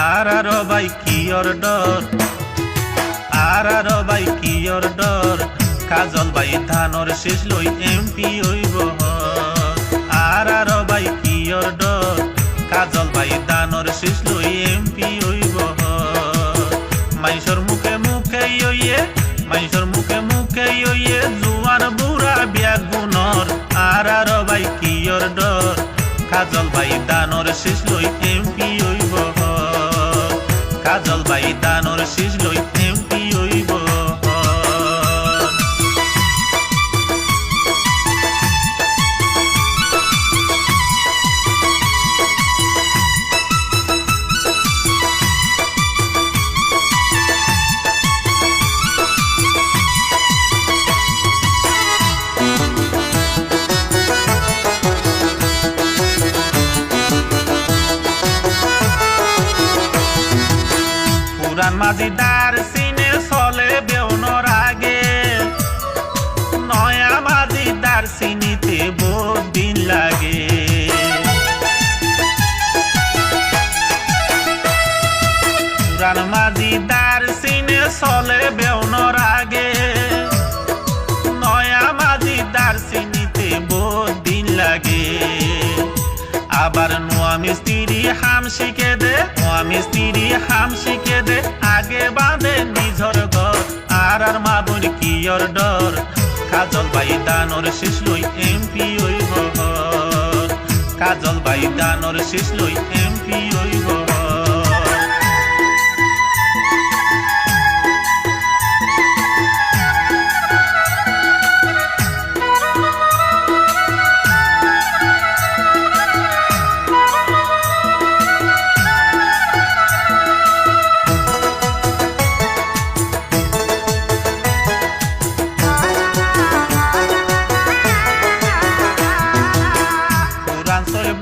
আর ভাই কি অর্ডার আর ভাই কি অর্ডার কাজল ভাই ধানর শেষ লই এমপি হইব আর ভাই কি অর্ডার কাজল ভাই ধানর শেষ লই এমপি হইব মাইসর মুখে মুখে ইয়ে মাইসর মুখে মুখে ইয়ে জুয়ান বুড়া ব্যাগ গুণর আর ভাই কি অর্ডার কাজল ভাই ধানর শেষ লই এমপি হইব কাজল ভাই ধানর শেষ লই এমপি হইব পুরান মাঝিদার সিনে চলে বেউনর আগে নয়া মাঝিদার সিনিতে বহুত দিন লাগে পুরান মাঝিদার সিনে চলে বেউনর আগে নয়া মাঝিদার সিনিতে বহুত দিন লাগে আবার নোয়া মিস্ত্রি হাম শিখে দে নোয়া মিস্ত্রি হাম শিখে দে আগে বাঁধে নিজর ঘর আর মা বোন কি অর্ডার কাজল ভাই দানর শেষ লই এমপি হইব কাজল ভাই দানর শেষ লই এমপি হইব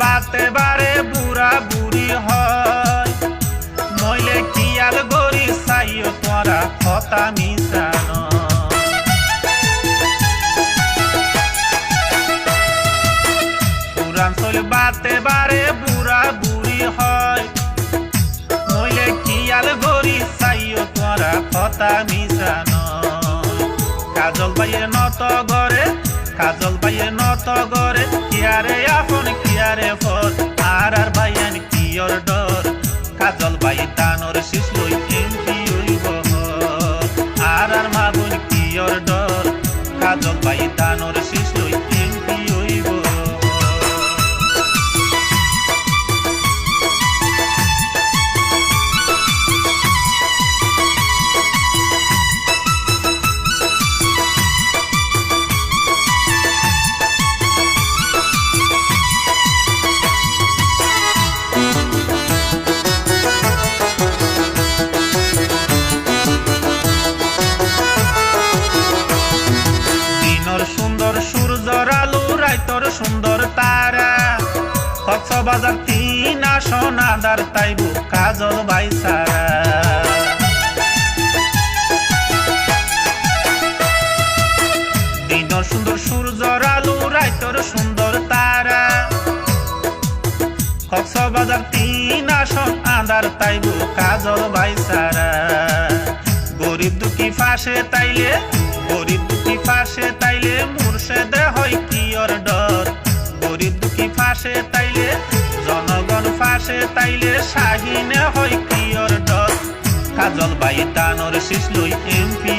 বাতে বারে বুড়া বুড়ি হয় নইলে কিয়াল গরি চাইও তোরা হতা মিশানো পুরাঞ্চল বাতে বারে বুড়া বুড়ি হয় নইলে কিয়াল গরি চাইও তোরা হতা মিশানো কাজল ভাইয়ের নত ঘরে কাজল ভাইয়ের নত ঘরে কিয়ারে আপন কিয়ারে ফল আর ভাইয়ান কি অর্ডার কাজল ভাই দানর শেষ লই এমপি হইব আর মা বোন কি অর্ডার কাজল ভাই দানর শেষ লই এমপি হইব সুন্দর সূর্যর আলো রাইতর সুন্দর তারা কক্সবাজার তিন আসন আদার তাইব কাজল ভাই সারা দিনর সুন্দর সূর্যর আলো রাইতর সুন্দর তারা কক্সবাজার তিন আসন আদার তাইব কাজল ভাই সারা গরিব দুঃখী ফাঁসে তাইলে গরিব দুঃখী ফাঁসে তাইলে মুর্শেদে হয় কি অর্ডার গরিব দুঃখী ফাঁসে তাইলে জনগণ ফাঁসে তাইলে শাহিনে হয় কি অর্ডার কাজল ভাই দানর শেষ লই এমপি